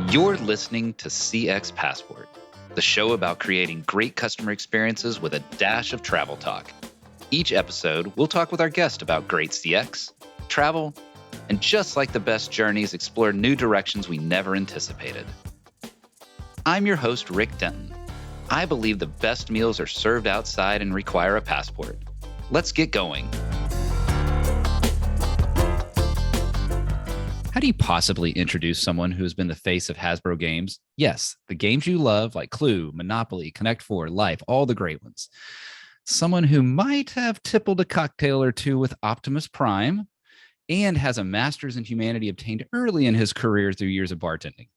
You're listening to CX Passport, the show about creating great customer experiences with a dash of travel talk. Each episode, we'll talk with our guest about great CX, travel, and just like the best journeys, explore new directions we never anticipated. I'm your host, Rick Denton. I believe the best meals are served outside and require a passport. Let's get going. How do you possibly introduce someone who has been the face of Hasbro Games? Yes, the games you love like Clue, Monopoly, Connect 4, Life, all the great ones. Someone who might have tippled a cocktail or two with Optimus Prime and has a master's in humanity obtained early in his career through years of bartending.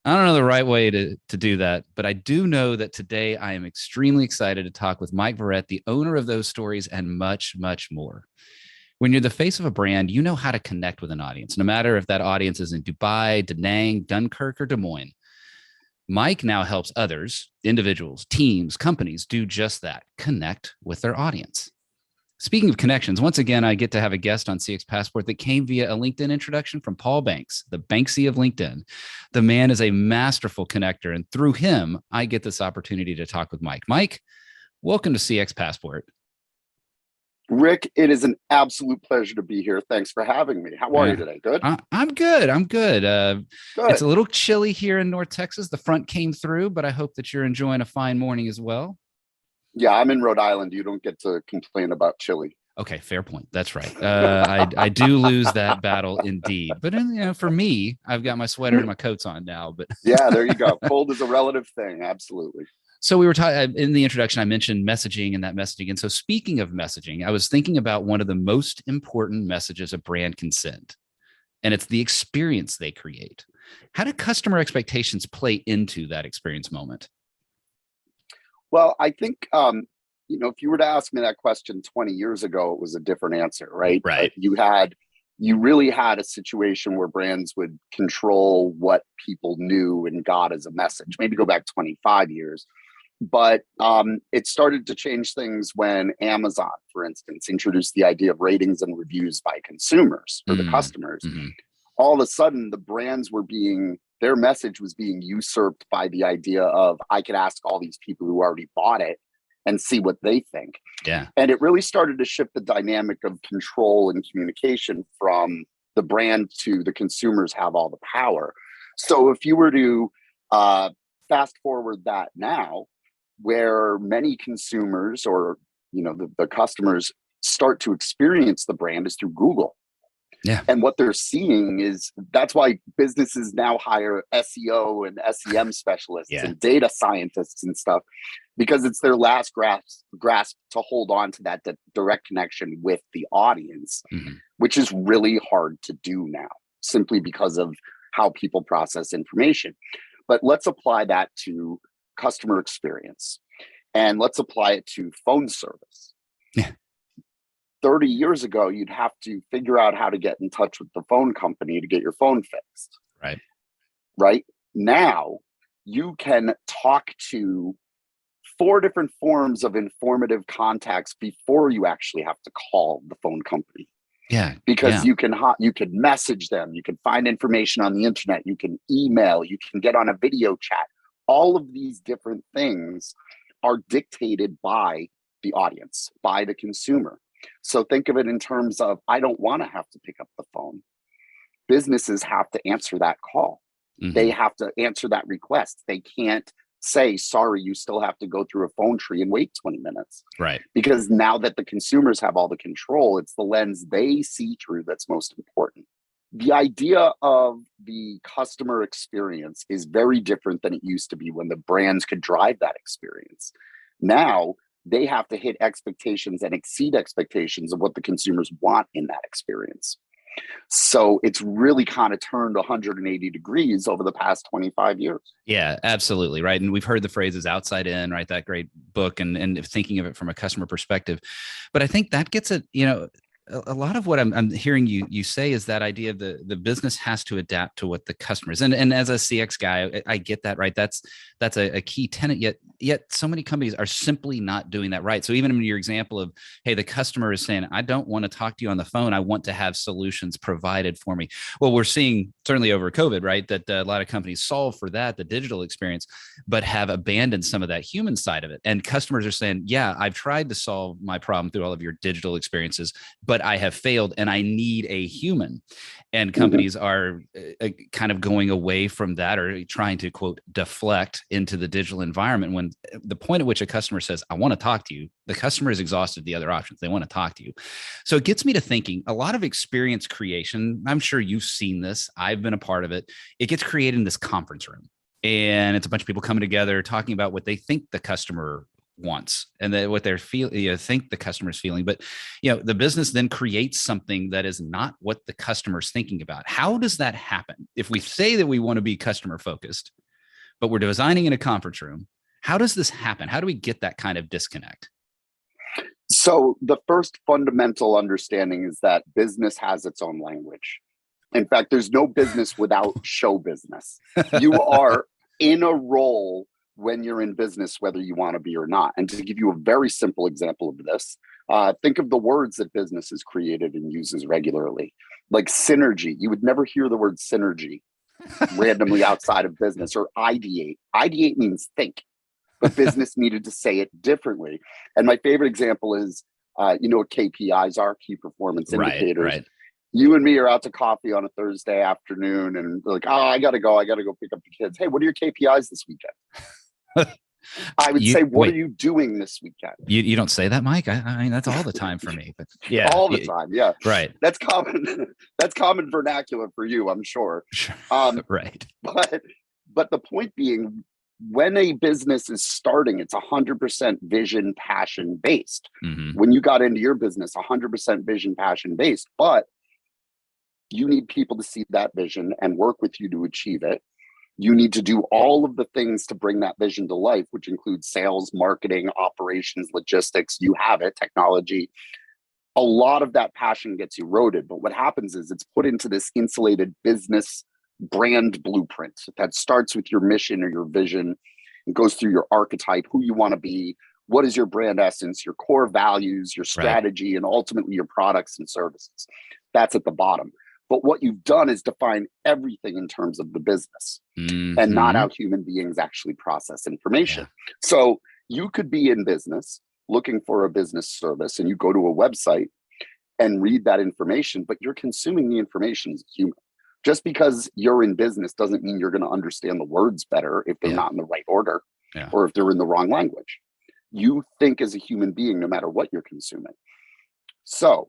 I don't know the right way to do that, but I do know that today I am extremely excited to talk with Mike Verret, the owner of those stories, and much, much more. When you're the face of a brand, you know how to connect with an audience, no matter if that audience is in Dubai, Da Nang, Dunkirk, or Des Moines. Mike now helps others, individuals, teams, companies do just that, connect with their audience. Speaking of connections, once again, I get to have a guest on CX Passport that came via a LinkedIn introduction from Paul Banks, the Banksy of LinkedIn. The man is a masterful connector, and through him, I get this opportunity to talk with Mike. Mike, welcome to CX Passport. Rick, it is an absolute pleasure to be here. Thanks for having me. How are you today? Good? I'm good. I'm good. Good. It's a little chilly here in North Texas. The front came through, but I hope that you're enjoying a fine morning as well. Yeah, I'm in Rhode Island. You don't get to complain about chilly. Okay, fair point. That's right. I do lose that battle indeed. But for me, I've got my sweater and my coats on now. But yeah, there you go. Cold is a relative thing. Absolutely. So we were talking in the introduction, I mentioned messaging and that messaging. And so speaking of messaging, I was thinking about one of the most important messages a brand can send, and it's the experience they create. How do customer expectations play into that experience moment? Well, I think, if you were to ask me that question 20 years ago, it was a different answer, right? Right. You really had a situation where brands would control what people knew and got as a message. Maybe go back 25 years. But it started to change things when Amazon, for instance, introduced the idea of ratings and reviews by consumers or the customers. Mm-hmm. All of a sudden, the brands their message was being usurped by the idea of, I could ask all these people who already bought it and see what they think. Yeah. And it really started to shift the dynamic of control and communication from the brand to the consumers have all the power. So if you were to fast forward that now, where many consumers or the customers start to experience the brand is through Google. Yeah. And what they're seeing is that's why businesses now hire SEO and SEM specialists and data scientists and stuff, because it's their last grasp to hold on to that direct connection with the audience, which is really hard to do now simply because of how people process information. But let's apply that to customer experience, and let's apply it to phone service. Yeah. 30 years ago, you'd have to figure out how to get in touch with the phone company to get your phone fixed. Right now, you can talk to 4 different forms of informative contacts before you actually have to call the phone company. Yeah, because you can message them, you can find information on the internet, you can email, you can get on a video chat. All of these different things are dictated by the audience, by the consumer. So think of it in terms of, I don't want to have to pick up the phone. Businesses have to answer that call. Mm-hmm. They have to answer that request. They can't say, sorry, you still have to go through a phone tree and wait 20 minutes. Right. Because now that the consumers have all the control, it's the lens they see through that's most important. The idea of the customer experience is very different than it used to be when the brands could drive that experience. Now they have to hit expectations and exceed expectations of what the consumers want in that experience. So it's really kind of turned 180 degrees over the past 25 years. Yeah, absolutely. Right. And we've heard the phrases outside in, right? That great book and thinking of it from a customer perspective. But I think that gets it, a lot of what I'm hearing you say is that idea of the business has to adapt to what the customers and as a CX guy, I get that, right? That's a key tenet. Yet yet so many companies are simply not doing that right. So even in your example of, hey, the customer is saying, I don't want to talk to you on the phone. I want to have solutions provided for me. Well, we're seeing certainly over COVID, right, that a lot of companies solve for that, the digital experience, but have abandoned some of that human side of it. And customers are saying, yeah, I've tried to solve my problem through all of your digital experiences, but I have failed and I need a human. And companies are kind of going away from that, or trying to, quote, deflect into the digital environment, when the point at which a customer says, I want to talk to you, the customer is exhausted the other options. They want to talk to you. So it gets me to thinking, a lot of experience creation, I'm sure you've seen this, I've been a part of it. It gets created in this conference room. And it's a bunch of people coming together talking about what they think the customer wants and that what they're feeling, think the customer's feeling. But the business then creates something that is not what the customer's thinking about. How does that happen? If we say that we want to be customer focused, but we're designing in a conference room, how does this happen? How do we get that kind of disconnect? So the first fundamental understanding is that business has its own language. In fact, there's no business without show business. You are in a role when you're in business, whether you want to be or not. And to give you a very simple example of this, think of the words that business has created and uses regularly, like synergy. You would never hear the word synergy randomly outside of business. Or ideate. Ideate means think, but business needed to say it differently. And my favorite example is, what KPIs are, key performance indicators. Right. You and me are out to coffee on a Thursday afternoon and we're like, I got to go pick up the kids. Hey, what are your KPIs this weekend? I would say, what are you doing this weekend? You don't say that, Mike? I mean, that's all the time for me. But yeah, all the time. Yeah, right. That's common. That's common vernacular for you, I'm sure. Right. But the point being, when a business is starting, it's 100% vision, passion based. When you got into your business, 100% vision, passion based. But you need people to see that vision and work with you to achieve it. You need to do all of the things to bring that vision to life, which includes sales, marketing, operations, logistics. You have it, technology. A lot of that passion gets eroded. But what happens is it's put into this insulated business brand blueprint that starts with your mission or your vision and goes through your archetype, who you want to be, what is your brand essence, your core values, your strategy, and ultimately your products and services. That's at the bottom. But what you've done is define everything in terms of the business and not how human beings actually process information. Yeah. So you could be in business looking for a business service and you go to a website and read that information, but you're consuming the information as a human. Just because you're in business doesn't mean you're going to understand the words better if they're not in the right order or if they're in the wrong language. You think as a human being, no matter what you're consuming. So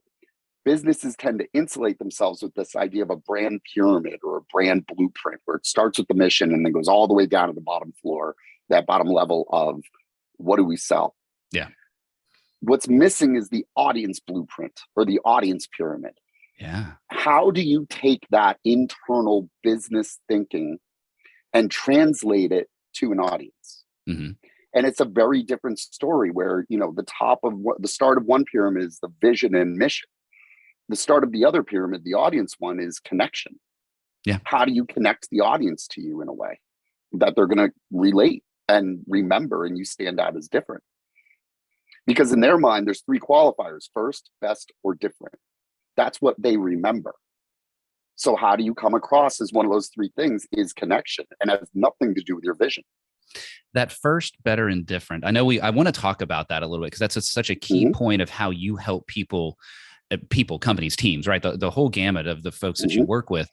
businesses tend to insulate themselves with this idea of a brand pyramid or a brand blueprint, where it starts with the mission and then goes all the way down to the bottom floor, that bottom level of what do we sell? Yeah. What's missing is the audience blueprint or the audience pyramid. Yeah. How do you take that internal business thinking and translate it to an audience? And it's a very different story where, the start of one pyramid is the vision and mission. The start of the other pyramid, the audience one, is connection. Yeah. How do you connect the audience to you in a way that they're going to relate and remember and you stand out as different? Because in their mind, there's three qualifiers: first, best, or different. That's what they remember. So how do you come across as one of those three things is connection, and has nothing to do with your vision. That first, better, and different. I want to talk about that a little bit because that's such a key point of how you help people, companies, teams, right? The whole gamut of the folks that you work with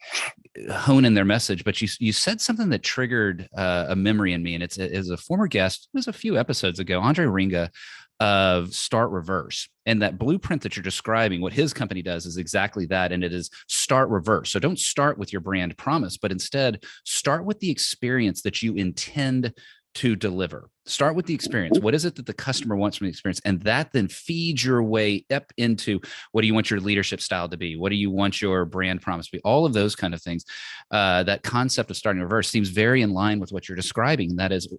hone in their message. But you said something that triggered a memory in me. And it's a former guest, it was a few episodes ago, Andre Ringa of Start Reverse. And that blueprint that you're describing, what his company does is exactly that. And it is start reverse. So don't start with your brand promise, but instead start with the experience that you intend to deliver. Start with the experience. What is it that the customer wants from the experience? And that then feeds your way up into, what do you want your leadership style to be? What do you want your brand promise to be? All of those kind of things. That concept of starting reverse seems very in line with what you're describing. And that is,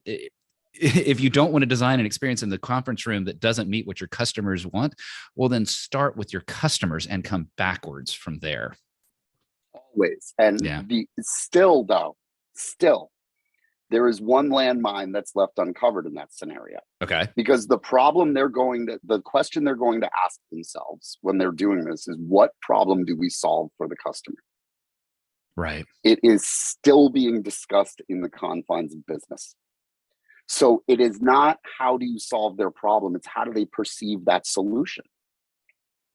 if you don't want to design an experience in the conference room that doesn't meet what your customers want, well, then start with your customers and come backwards from there. Always. And still, There is one landmine that's left uncovered in that scenario. Okay. Because the question they're going to ask themselves when they're doing this is, what problem do we solve for the customer? Right. It is still being discussed in the confines of business. So it is not how do you solve their problem, it's how do they perceive that solution.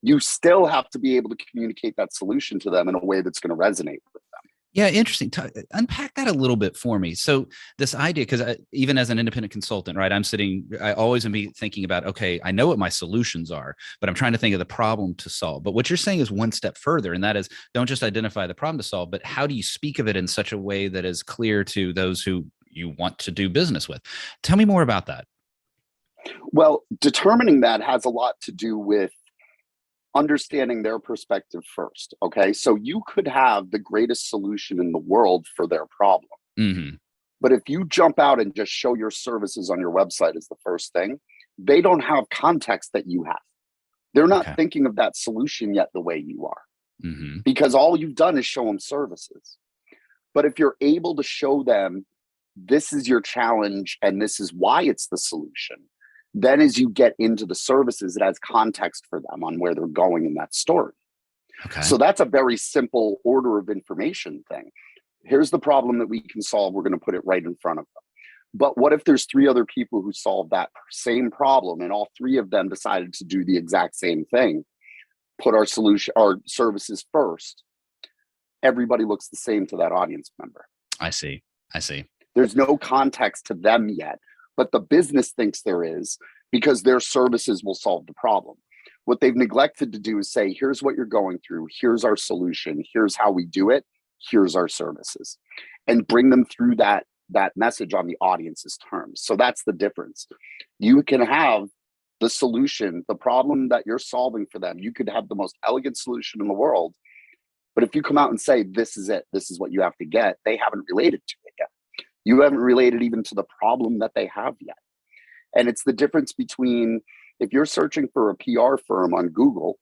You still have to be able to communicate that solution to them in a way that's going to resonate with them. Yeah, interesting. Unpack that a little bit for me. So this idea, because even as an independent consultant, right, I always am thinking about, okay, I know what my solutions are, but I'm trying to think of the problem to solve. But what you're saying is one step further, and that is, don't just identify the problem to solve, but how do you speak of it in such a way that is clear to those who you want to do business with? Tell me more about that. Well, determining that has a lot to do with understanding their perspective first. Okay. So you could have the greatest solution in the world for their problem. Mm-hmm. But if you jump out and just show your services on your website as the first thing, they don't have context that you have. They're not thinking of that solution yet the way you are, because all you've done is show them services. But if you're able to show them this is your challenge and this is why it's the solution, then as you get into the services, it has context for them on where they're going in that story. Okay. So that's a very simple order of information thing. Here's the problem that we can solve. We're going to put it right in front of them. But what if there's 3 other people who solve that same problem and all 3 of them decided to do the exact same thing? Put our services first. Everybody looks the same to that audience member. I see. There's no context to them yet, but the business thinks there is, because their services will solve the problem. What they've neglected to do is say, here's what you're going through. Here's our solution. Here's how we do it. Here's our services, and bring them through that message on the audience's terms. So that's the difference. You can have the solution, the problem that you're solving for them. You could have the most elegant solution in the world, but if you come out and say, this is it, this is what you have to get, they haven't related to it yet. You haven't related even to the problem that they have yet. And it's the difference between, if you're searching for a PR firm on Google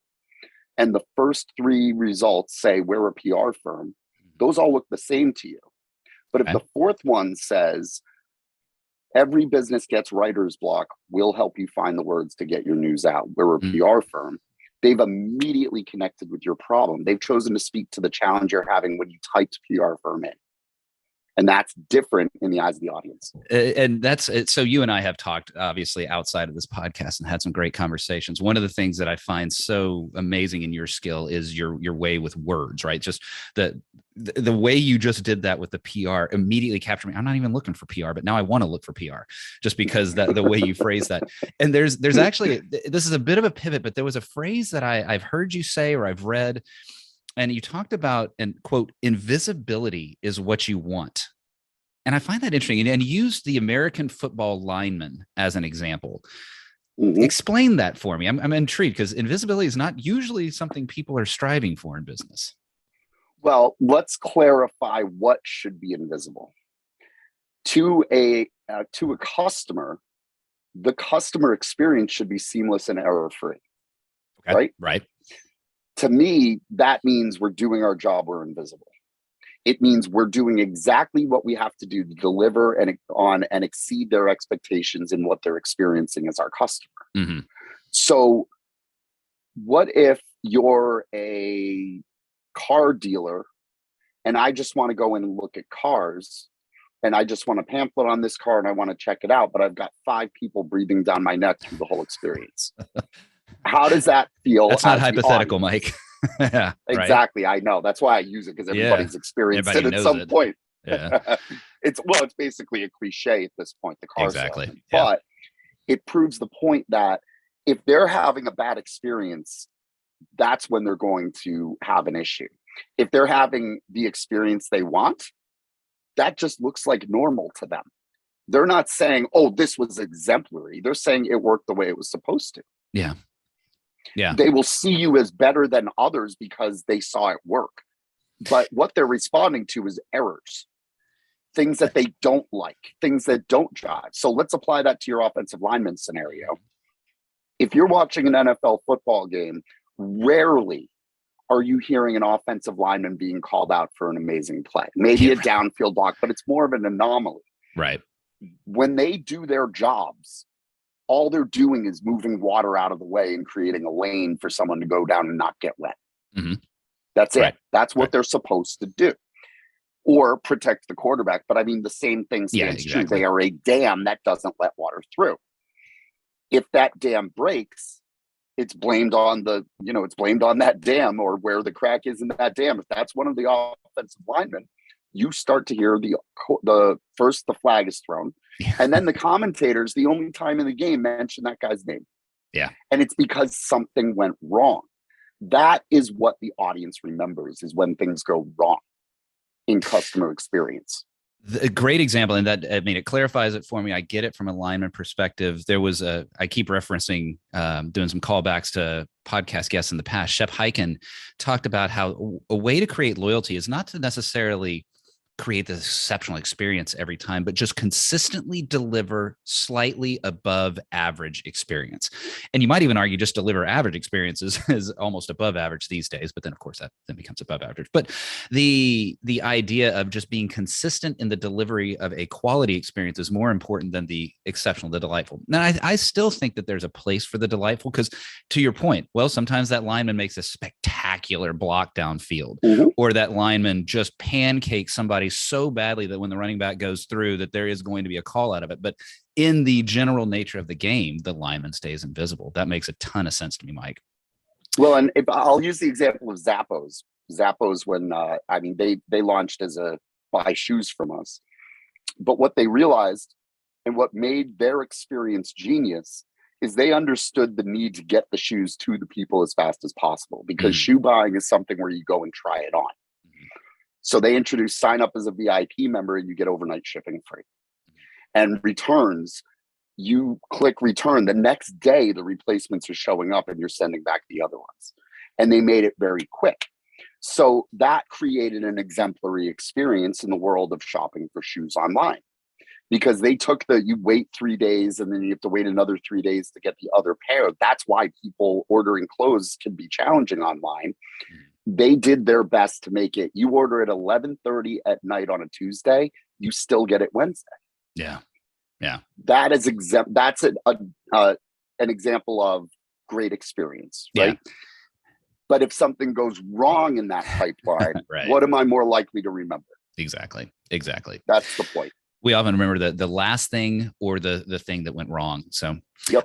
and the first 3 results say we're a PR firm, those all look the same to you. But if the 4th one says every business gets writer's block, we'll help you find the words to get your news out, we're a PR firm, they've immediately connected with your problem. They've chosen to speak to the challenge you're having when you typed PR firm in. And that's different in the eyes of the audience. And that's it. So you and I have talked, obviously, outside of this podcast and had some great conversations. One of the things that I find so amazing in your skill is your way with words, right? Just the way you just did that with the PR immediately captured me. I'm not even looking for PR, but now I want to look for PR just because the way you phrase that. And there's actually, this is a bit of a pivot, but there was a phrase that I've heard you say, or I've read, and you talked about, and quote, invisibility is what you want. And I find that interesting, and used the American football lineman as an example. Explain that for me. I'm intrigued, because invisibility is not usually something people are striving for in business. Well, let's clarify what should be invisible. To a customer, the customer experience should be seamless and error-free. Okay? Right. To me, that means we're doing our job, we're invisible. It means we're doing exactly what we have to do to deliver and exceed their expectations in what they're experiencing as our customer. So what if you're a car dealer and I just want to go in and look at cars, and I just want a pamphlet on this car and I want to check it out, but I've got 5 people breathing down my neck through the whole experience? How does that feel? That's not hypothetical, Mike. Yeah, exactly. Right? I know. That's why I use it, because everybody's experienced it at some point. Yeah. It's basically a cliche at this point, the car salesman. Yeah. But it proves the point that if they're having a bad experience, that's when they're going to have an issue. If they're having the experience they want, that just looks like normal to them. They're not saying, oh, this was exemplary. They're saying it worked the way it was supposed to. Yeah. They will see you as better than others because they saw it work. But what they're responding to is errors, things that they don't like, things that don't jive. So let's apply that to your offensive lineman scenario. If you're watching an NFL football game, rarely are you hearing an offensive lineman being called out for an amazing play. Maybe a downfield block, but it's more of an anomaly. Right. When they do their jobs, all they're doing is moving water out of the way and creating a lane for someone to go down and not get wet. Mm-hmm. That's it. Right. That's what they're supposed to do. Or protect the quarterback. But I mean, the same thing stands true. They are a dam that doesn't let water through. If that dam breaks, it's blamed on it's blamed on that dam or where the crack is in that dam. If that's one of the offensive linemen, you start to hear the first the flag is thrown, and then the commentators, the only time in the game, mention that guy's name. Yeah. And it's because something went wrong. That is what the audience remembers, is when things go wrong in customer experience. A great example, and that, I mean, it clarifies it for me. I get it from a lineman perspective. There was I keep referencing, doing some callbacks to podcast guests in the past. Shep Hyken talked about how a way to create loyalty is not to necessarily create this exceptional experience every time, but just consistently deliver slightly above average experience. And you might even argue just deliver average experiences is almost above average these days, but then of course that then becomes above average. But the idea of just being consistent in the delivery of a quality experience is more important than the exceptional, the delightful. Now, I still think that there's a place for the delightful, because to your point, well, sometimes that lineman makes a spectacular block downfield, or that lineman just pancakes somebody so badly that when the running back goes through, that there is going to be a call out of it. But in the general nature of the game, the lineman stays invisible. That makes a ton of sense to me, Mike. Well, and if I'll use the example of Zappos. Zappos, when they launched as a buy shoes from us, but what they realized and what made their experience genius is they understood the need to get the shoes to the people as fast as possible, because shoe buying is something where you go and try it on. So they introduced sign up as a VIP member and you get overnight shipping free. And returns, you click return. The next day, the replacements are showing up and you're sending back the other ones. And they made it very quick. So that created an exemplary experience in the world of shopping for shoes online, because they took you wait 3 days and then you have to wait another 3 days to get the other pair. That's why people ordering clothes can be challenging online. They did their best to make it. You order at 11:30 at night on a Tuesday, you still get it Wednesday. Yeah. That is that's an example of great experience, right? Yeah. But if something goes wrong in that pipeline, what am I more likely to remember? Exactly. That's the point. We often remember the last thing or the thing that went wrong. So yep.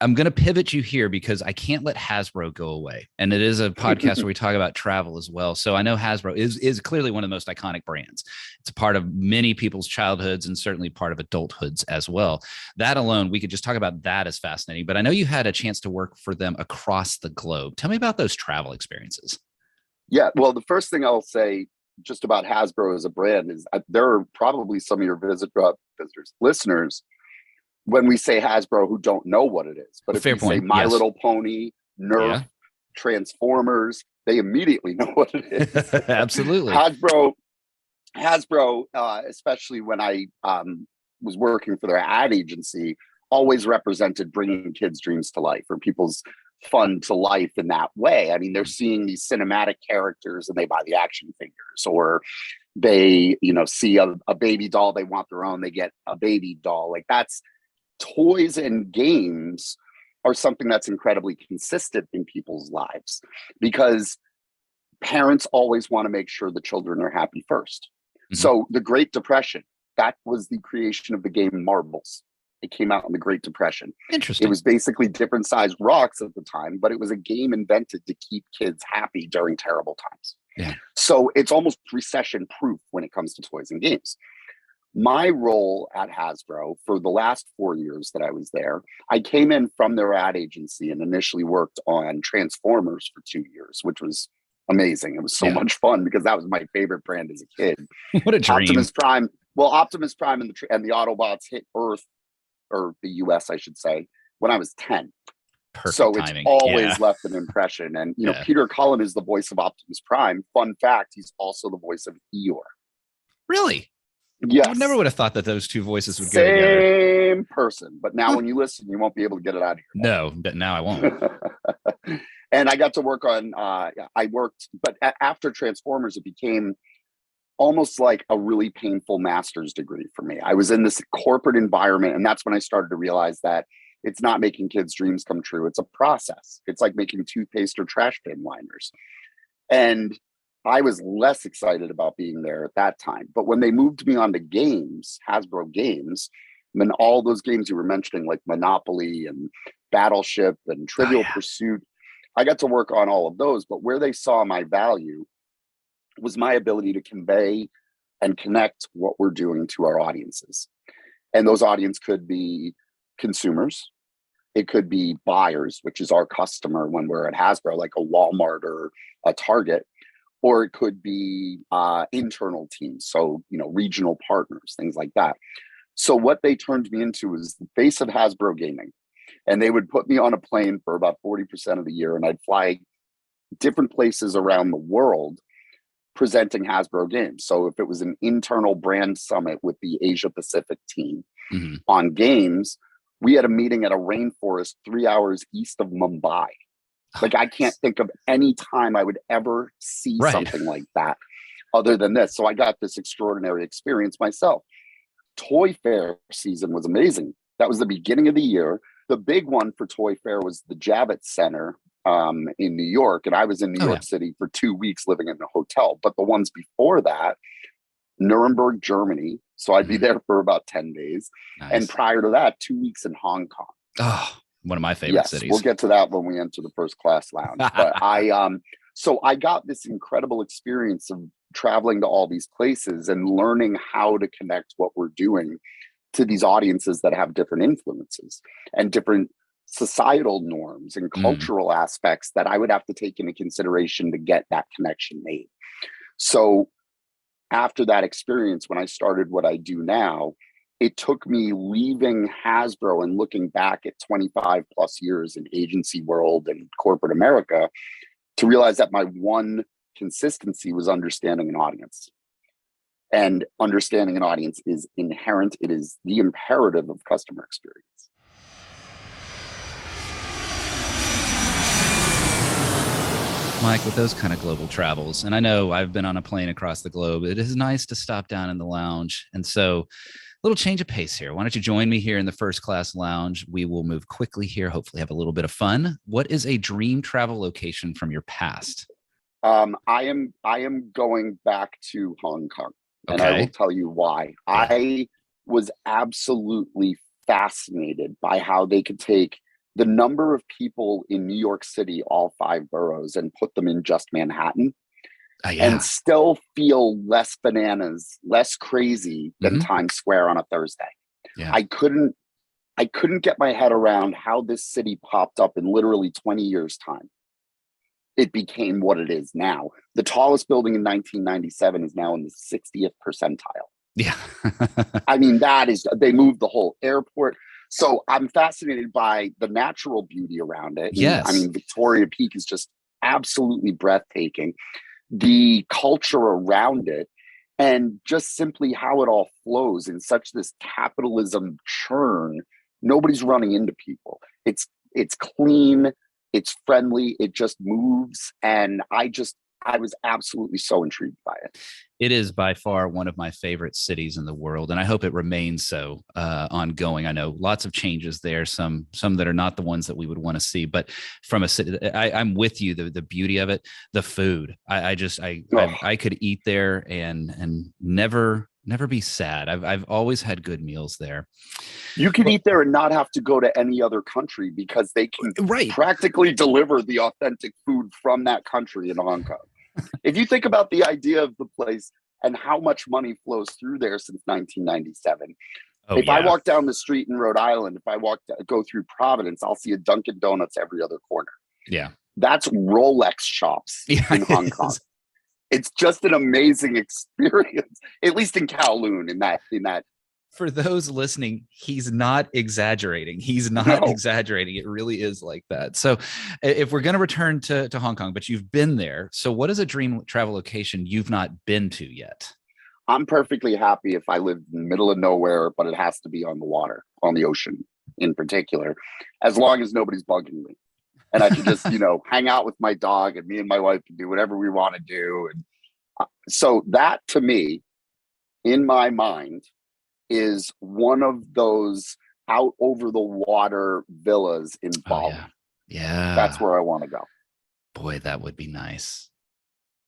I'm going to pivot you here because I can't let Hasbro go away. And it is a podcast where we talk about travel as well. So I know Hasbro is clearly one of the most iconic brands. It's a part of many people's childhoods and certainly part of adulthoods as well. That alone, we could just talk about that as fascinating. But I know you had a chance to work for them across the globe. Tell me about those travel experiences. Yeah, well, the first thing I'll say just about Hasbro as a brand is there are probably some of your listeners, when we say Hasbro, who don't know what it is. But if you say My Little Pony, Nerf, Transformers, they immediately know what it is. Absolutely. Hasbro, especially when I was working for their ad agency, always represented bringing kids' dreams to life, or people's fun to life in that way. I mean, they're seeing these cinematic characters and they buy the action figures, or they, see a baby doll, they want their own, they get a baby doll. Like, that's toys and games are something that's incredibly consistent in people's lives, because parents always want to make sure the children are happy first. So the Great Depression, that was the creation of the game Marbles. It came out in the Great Depression. Interesting. It was basically different sized rocks at the time, but it was a game invented to keep kids happy during terrible times. Yeah. So it's almost recession proof when it comes to toys and games. My role at Hasbro for the last 4 years that I was there, I came in from their ad agency and initially worked on Transformers for 2 years, which was amazing. It was so much fun because that was my favorite brand as a kid. What a dream. Optimus Prime. Well, Optimus Prime and the Autobots hit Earth, or the US, I should say, when I was 10. Perfect so timing. It's always left an impression. And, Peter Cullen is the voice of Optimus Prime. Fun fact, he's also the voice of Eeyore. Really? Yes. I never would have thought that those two voices would go together. Same person. But now when you listen, you won't be able to get it out of here. No, but now I won't. And I got to work on, but after Transformers, it became almost like a really painful master's degree for me. I was in this corporate environment, and that's when I started to realize that it's not making kids' dreams come true. It's a process. It's like making toothpaste or trash bin liners. And I was less excited about being there at that time. But when they moved me on to games, Hasbro Games, and then all those games you were mentioning, like Monopoly and Battleship and Trivial Pursuit, I got to work on all of those. But where they saw my value was my ability to convey and connect what we're doing to our audiences. And those audience could be consumers. It could be buyers, which is our customer when we're at Hasbro, like a Walmart or a Target, or it could be internal teams. So, regional partners, things like that. So what they turned me into was the face of Hasbro Gaming. And they would put me on a plane for about 40% of the year, and I'd fly different places around the world presenting Hasbro Games. So if it was an internal brand summit with the Asia Pacific team on games, we had a meeting at a rainforest 3 hours east of Mumbai. Like, I can't think of any time I would ever see something like that other than this. So I got this extraordinary experience myself. Toy Fair season was amazing. That was the beginning of the year. The big one for Toy Fair was the Javits Center in New York. And I was in New York City for 2 weeks living in a hotel. But the ones before that, Nuremberg, Germany. So I'd be there for about 10 days. Nice. And prior to that, 2 weeks in Hong Kong. Oh, one of my favorite cities. We'll get to that when we enter the first class lounge. But so I got this incredible experience of traveling to all these places and learning how to connect what we're doing to these audiences that have different influences and different societal norms and cultural aspects that I would have to take into consideration to get that connection made. So after that experience, when I started what I do now, it took me leaving Hasbro and looking back at 25 plus years in agency world and corporate America to realize that my one consistency was understanding an audience. And understanding an audience is inherent. It is the imperative of customer experience. Mike, with those kind of global travels, and I know I've been on a plane across the globe, it is nice to stop down in the lounge. And so a little change of pace here. Why don't you join me here in the first class lounge? We will move quickly here, hopefully have a little bit of fun. What is a dream travel location from your past? I am going back to Hong Kong, and I will tell you why. Yeah. I was absolutely fascinated by how they could take the number of people in New York City, all 5 boroughs, and put them in just Manhattan and still feel less bananas, less crazy than Times Square on a Thursday. Yeah. I couldn't get my head around how this city popped up in literally 20 years' time. It became what it is now. The tallest building in 1997 is now in the 60th percentile. Yeah. I mean, they moved the whole airport. So I'm fascinated by the natural beauty around it. Yes. I mean, Victoria Peak is just absolutely breathtaking. The culture around it and just simply how it all flows in such this capitalism churn. Nobody's running into people. It's clean. It's friendly. It just moves. And I was absolutely so intrigued by it. It is by far one of my favorite cities in the world, and I hope it remains so ongoing. I know lots of changes there, some that are not the ones that we would want to see, but from a city, I'm with you. The beauty of it, the food. I could eat there and never be sad. I've always had good meals there. You can eat there and not have to go to any other country because they can practically deliver the authentic food from that country in Hong Kong. If you think about the idea of the place and how much money flows through there since 1997. I walk down the street in Rhode Island, if I go through Providence, I'll see a Dunkin' Donuts every other corner. Yeah. That's Rolex shops in Hong Kong. It's just an amazing experience, at least in Kowloon, in that. For those listening, he's not exaggerating. Exaggerating. It really is like that. So if we're going to return to Hong Kong, but you've been there. So what is a dream travel location you've not been to yet? I'm perfectly happy if I live in the middle of nowhere, but it has to be on the water, on the ocean in particular, as long as nobody's bugging me. And I can just, hang out with my dog, and me and my wife can do whatever we want to do. And So that to me, in my mind, is one of those out over the water villas in Bali. Oh, yeah. That's where I want to go. Boy, that would be nice.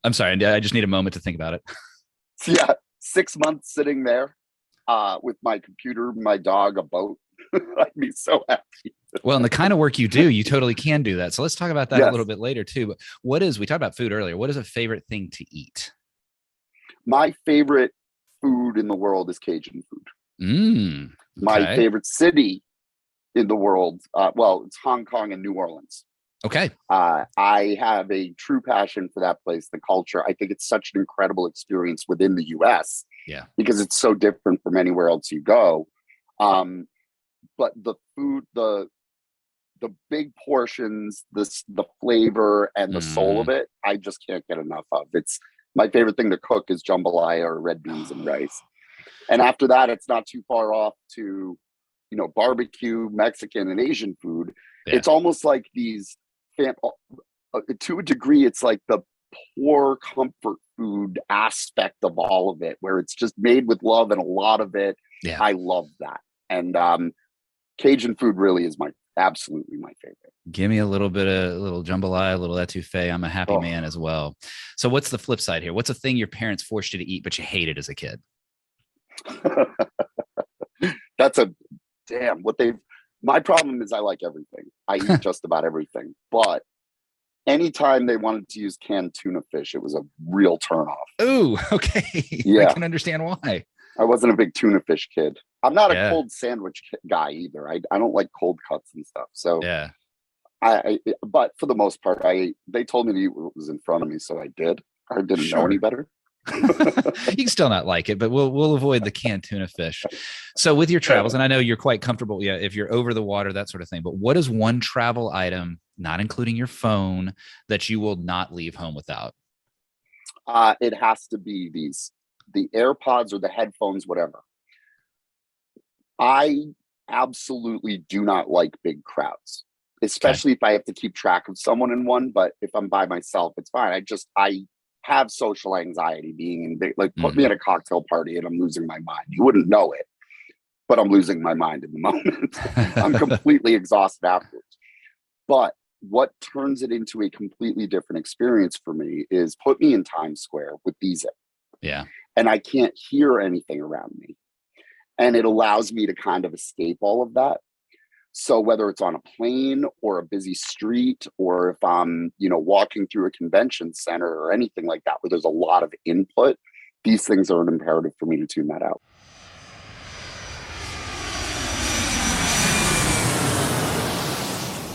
I'm sorry. I just need a moment to think about it. So yeah, 6 months sitting there with my computer, my dog, a boat. I'd be so happy. Well, and the kind of work you do, you totally can do that. So let's talk about that a little bit later too. But we talked about food earlier. What is a favorite thing to eat? My favorite food in the world is Cajun food. Okay. My favorite city in the world, well, it's Hong Kong and New Orleans. Okay. I have a true passion for that place, the culture. I think it's such an incredible experience within the US. Yeah. Because it's so different from anywhere else you go. But the food, the big portions, the flavor and the soul of it, I just can't get enough of. It's my favorite thing to cook is jambalaya or red beans and rice. And after that, it's not too far off to, barbecue, Mexican and Asian food. Yeah. It's almost like these, to a degree, it's like the poor comfort food aspect of all of it, where it's just made with love and a lot of it. Yeah. I love that. And Cajun food really is absolutely my favorite. Give me a little jambalaya, a little etouffee. I'm a happy man as well. So what's the flip side here? What's a thing your parents forced you to eat, but you hated as a kid? My problem is I like everything. I eat just about everything, but anytime they wanted to use canned tuna fish, it was a real turnoff. Ooh, okay. Yeah. I can understand why. I wasn't a big tuna fish kid. I'm not a cold sandwich guy either. I don't like cold cuts and stuff. So yeah, but for the most part, they told me to eat what was in front of me, so I did. I didn't know any better. You can still not like it, but we'll avoid the canned tuna fish. So with your travels, and I know you're quite comfortable, if you're over the water, that sort of thing, but what is one travel item, not including your phone, that you will not leave home without? It has to be the AirPods or the headphones, whatever. I absolutely do not like big crowds, especially if I have to keep track of someone in one. But if I'm by myself, it's fine. I have social anxiety being in big, put me at a cocktail party and I'm losing my mind. You wouldn't know it, but I'm losing my mind in the moment. I'm completely exhausted afterwards. But what turns it into a completely different experience for me is put me in Times Square with these in. Yeah. And I can't hear anything around me. And it allows me to kind of escape all of that. So whether it's on a plane or a busy street, or if I'm, walking through a convention center or anything like that, where there's a lot of input, these things are an imperative for me to tune that out.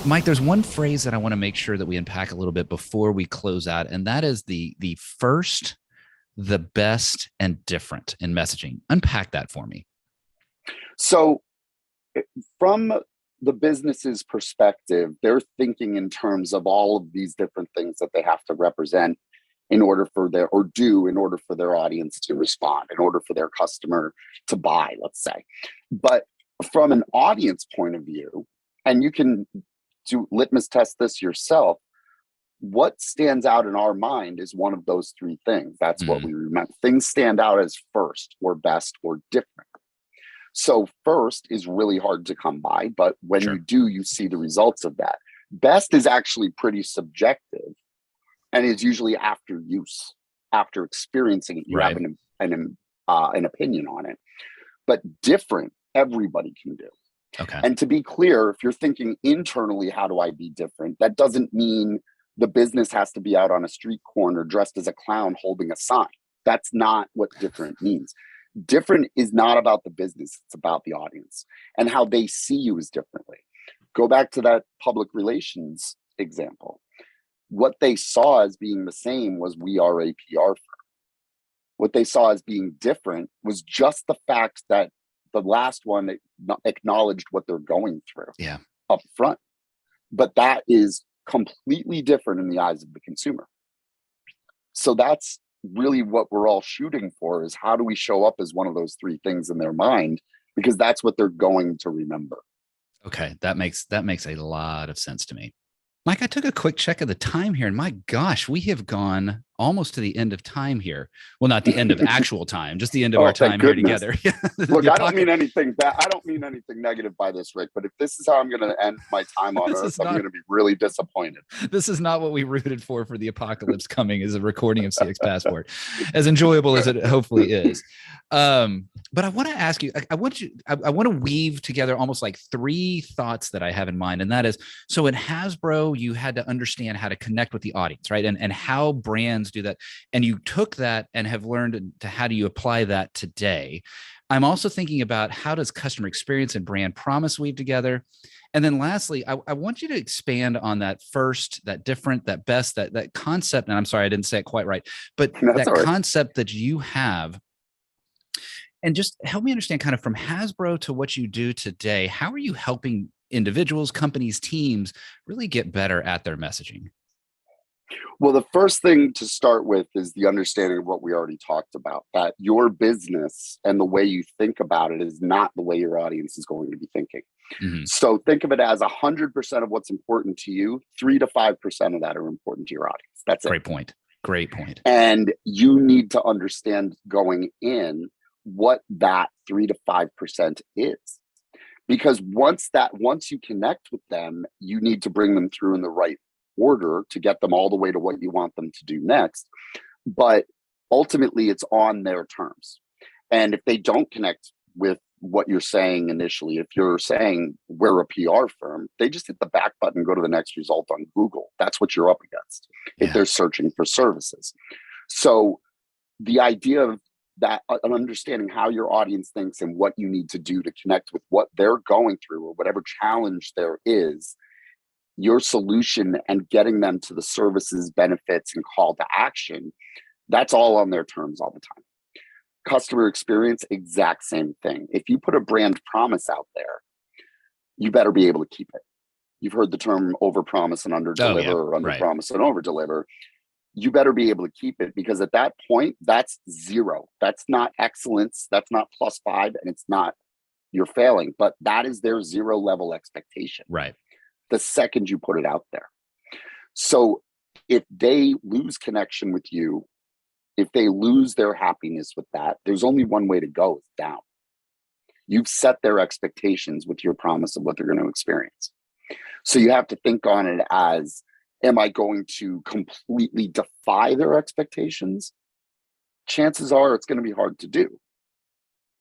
Mike, there's one phrase that I want to make sure that we unpack a little bit before we close out, and that is the first, the best, and different in messaging. Unpack that for me. So from the business's perspective, they're thinking in terms of all of these different things that they have to represent in order for their audience to respond, in order for their customer to buy, let's say. But from an audience point of view, and you can do litmus test this yourself, what stands out in our mind is one of those three things. That's what we remember. Things stand out as first or best or different. So first is really hard to come by, but when you do, you see the results of that. Best is actually pretty subjective and is usually after use, after experiencing it, you have an opinion on it. But different, everybody can do. Okay. And to be clear, if you're thinking internally, how do I be different? That doesn't mean the business has to be out on a street corner dressed as a clown holding a sign. That's not what different means. Different is not about the business. It's about the audience and how they see you as differently. Go back to that public relations example. What they saw as being the same was we are a PR firm. What they saw as being different was just the fact that the last one acknowledged what they're going through up front. But that is completely different in the eyes of the consumer. So that's really what we're all shooting for, is how do we show up as one of those three things in their mind, because that's what they're going to remember. Okay, that makes a lot of sense to me. Mike, I took a quick check of the time here, and my gosh, we have gone almost to the end of time here. Well, not the end of actual time, just the end of Oh, our thank time here goodness. together. Look, I don't mean anything bad. I don't mean anything negative by this, Rick. But if this is how I'm going to end my time on Earth, I'm going to be really disappointed. This is not what we rooted for the apocalypse coming, as a recording of CX Passport, as enjoyable as it hopefully is. But I want to ask you, I want to weave together almost like three thoughts that I have in mind. And that is, so in Hasbro, you had to understand how to connect with the audience, right? And how brands do that. And you took that and have learned to how do you apply that today. I'm also thinking about, how does customer experience and brand promise weave together? And then lastly, I want you to expand on that first, that different, that best, that concept. And I'm sorry, I didn't say it quite right, but that concept that you have. And just help me understand, kind of from Hasbro to what you do today, how are you helping individuals, companies, teams really get better at their messaging? Well, the first thing to start with is the understanding of what we already talked about, that your business and the way you think about it is not the way your audience is going to be thinking. Mm-hmm. So think of it as 100% of what's important to you, 3 to 5% of that are important to your audience. That's it. Great point. Great point. And you need to understand going in what that 3 to 5% is. Because once you connect with them, you need to bring them through in the right order to get them all the way to what you want them to do next. But ultimately, it's on their terms. And if they don't connect with what you're saying initially, if you're saying we're a PR firm, they just hit the back button, go to the next result on Google. That's what you're up against if they're searching for services. So the idea of that, understanding how your audience thinks and what you need to do to connect with what they're going through or whatever challenge there is, your solution, and getting them to the services, benefits, and call to action, that's all on their terms all the time. Customer experience, exact same thing. If you put a brand promise out there, you better be able to keep it. You've heard the term overpromise and underdeliver, or underpromise and overdeliver. You better be able to keep it, because at that point, that's zero. That's not excellence. That's not +5, and it's not you're failing, but that is their zero level expectation. Right. The second you put it out there. So if they lose connection with you, if they lose their happiness with that, there's only one way to go, it's down. You've set their expectations with your promise of what they're going to experience. So you have to think on it as, am I going to completely defy their expectations? Chances are it's going to be hard to do.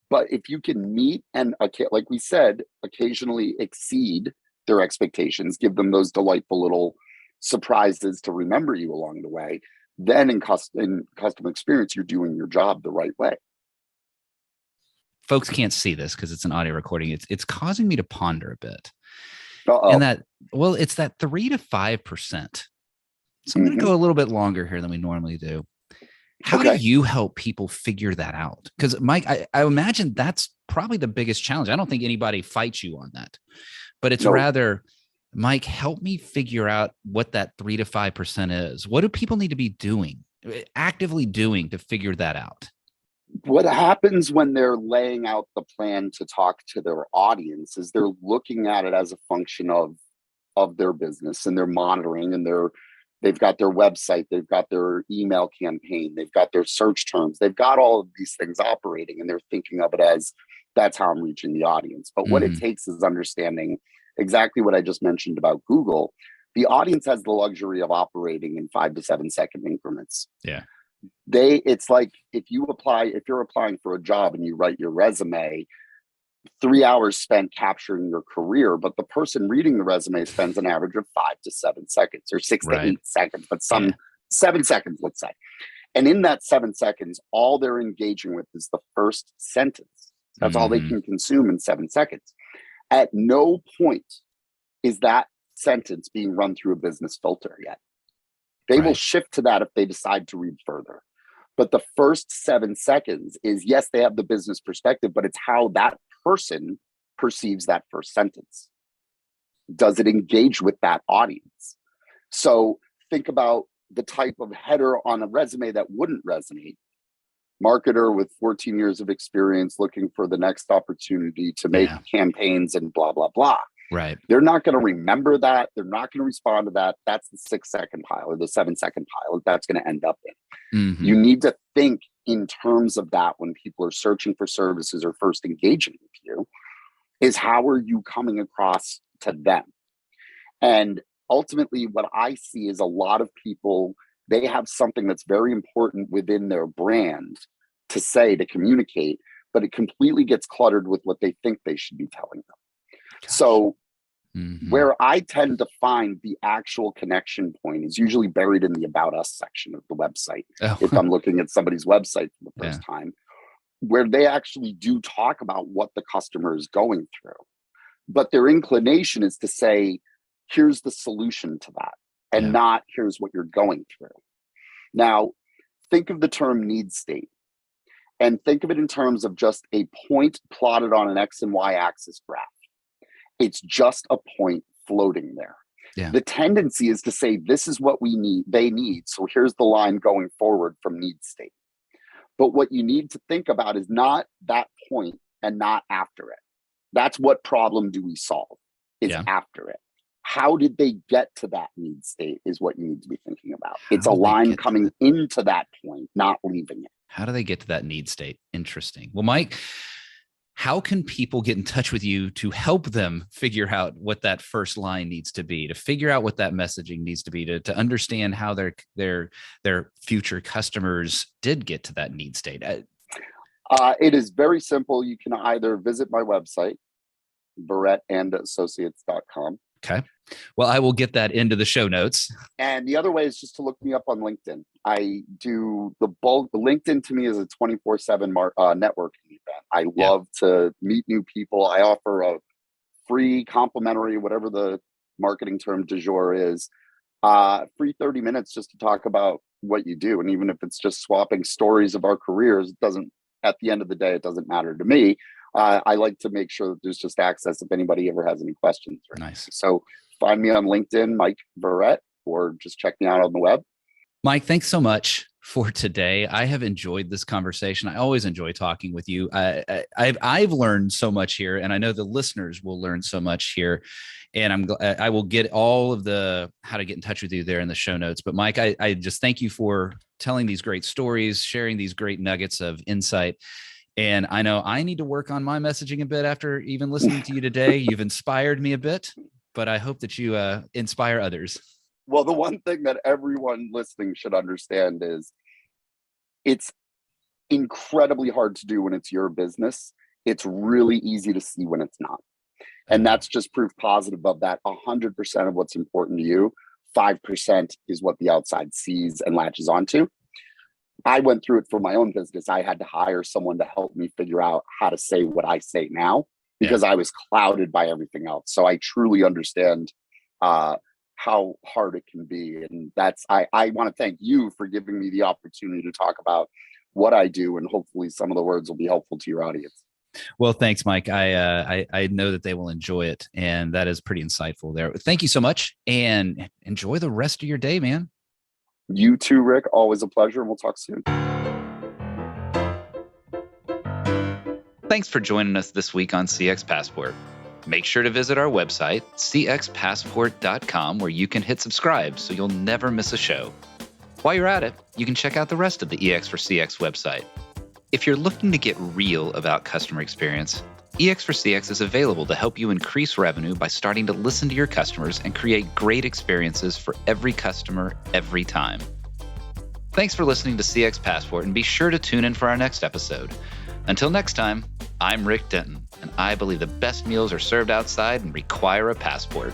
But if you can meet and, like we said, occasionally exceed their expectations, give them those delightful little surprises to remember you along the way, then in customer experience, you're doing your job the right way. Folks can't see this because it's an audio recording. It's causing me to ponder a bit. Uh-oh. And it's that 3 to 5%. So I'm going to go a little bit longer here than we normally do. How do you help people figure that out? Because Mike, I imagine that's probably the biggest challenge. I don't think anybody fights you on that, but it's rather, Mike, help me figure out what that 3 to 5% is. What do people need to be doing, actively doing, to figure that out? What happens when they're laying out the plan to talk to their audience is they're looking at it as a function of their business, and they're monitoring, and they've got their website, they've got their email campaign, they've got their search terms, they've got all of these things operating, and they're thinking of it as, that's how I'm reaching the audience. But what it takes is understanding exactly what I just mentioned about Google. The audience has the luxury of operating in 5 to 7 second increments. Yeah. It's like if you're applying for a job and you write your resume, 3 hours spent capturing your career, but the person reading the resume spends an average of 5 to 7 seconds, or 6 to 8 seconds, but 7 seconds, let's say. And in that 7 seconds, all they're engaging with is the first sentence. That's all they can consume in 7 seconds. At no point is that sentence being run through a business filter yet. They will shift to that if they decide to read further. But the first 7 seconds is, yes, they have the business perspective, but it's how that person perceives that first sentence. Does it engage with that audience? So think about the type of header on a resume that wouldn't resonate. Marketer with 14 years of experience looking for the next opportunity to make campaigns and blah, blah, blah. Right. They're not going to remember that. They're not going to respond to that. That's the 6-second pile or the 7-second pile that's going to end up in. Mm-hmm. You need to think in terms of that when people are searching for services or first engaging with you, is how are you coming across to them? And ultimately, what I see is a lot of people, they have something that's very important within their brand to say, to communicate, but it completely gets cluttered with what they think they should be telling them. Gosh. So mm-hmm. where I tend to find the actual connection point is usually buried in the About Us section of the website. Oh. If I'm looking at somebody's website for the first time, where they actually do talk about what the customer is going through. But their inclination is to say, here's the solution to that, and not here's what you're going through. Now, think of the term need state, and think of it in terms of just a point plotted on an X and Y axis graph. It's just a point floating there. Yeah. The tendency is to say, this is what we need, they need. So here's the line going forward from need state. But what you need to think about is not that point and not after it. That's what problem do we solve, is after it. How did they get to that need state is what you need to be thinking about. It's a line coming into that point, not leaving it. How do they get to that need state? Interesting. Well, Mike, how can people get in touch with you to help them figure out what that first line needs to be, to figure out what that messaging needs to be, to understand how their future customers did get to that need state? It is very simple. You can either visit my website, verretandassociates.com. Okay. Well, I will get that into the show notes. And the other way is just to look me up on LinkedIn. I do the bulk. LinkedIn to me is a 24/7 networking event. I love to meet new people. I offer a free, complimentary, whatever the marketing term du jour is, free 30 minutes just to talk about what you do. And even if it's just swapping stories of our careers, it doesn't, at the end of the day, it doesn't matter to me. I like to make sure that there's just access if anybody ever has any questions. Nice. So find me on LinkedIn, Mike Verret, or just check me out on the web. Mike, thanks so much for today. I have enjoyed this conversation. I always enjoy talking with you. I've learned so much here, and I know the listeners will learn so much here. And I will get all of the how to get in touch with you there in the show notes. But Mike, I just thank you for telling these great stories, sharing these great nuggets of insight. And I know I need to work on my messaging a bit after even listening to you today. You've inspired me a bit, but I hope that you inspire others. Well, the one thing that everyone listening should understand is it's incredibly hard to do when it's your business. It's really easy to see when it's not. And that's just proof positive of that. 100% of what's important to you, 5% is what the outside sees and latches onto. I went through it for my own business. I had to hire someone to help me figure out how to say what I say now because I was clouded by everything else. So I truly understand how hard it can be. And I want to thank you for giving me the opportunity to talk about what I do. And hopefully some of the words will be helpful to your audience. Well, thanks, Mike. I know that they will enjoy it. And that is pretty insightful there. Thank you so much. And enjoy the rest of your day, man. You too, Rick. Always a pleasure. And we'll talk soon. Thanks for joining us this week on CX Passport. Make sure to visit our website, cxpassport.com, where you can hit subscribe so you'll never miss a show. While you're at it, you can check out the rest of the EX4CX website. If you're looking to get real about customer experience, EX4CX is available to help you increase revenue by starting to listen to your customers and create great experiences for every customer every time. Thanks for listening to CX Passport, and be sure to tune in for our next episode. Until next time, I'm Rick Denton, and I believe the best meals are served outside and require a passport.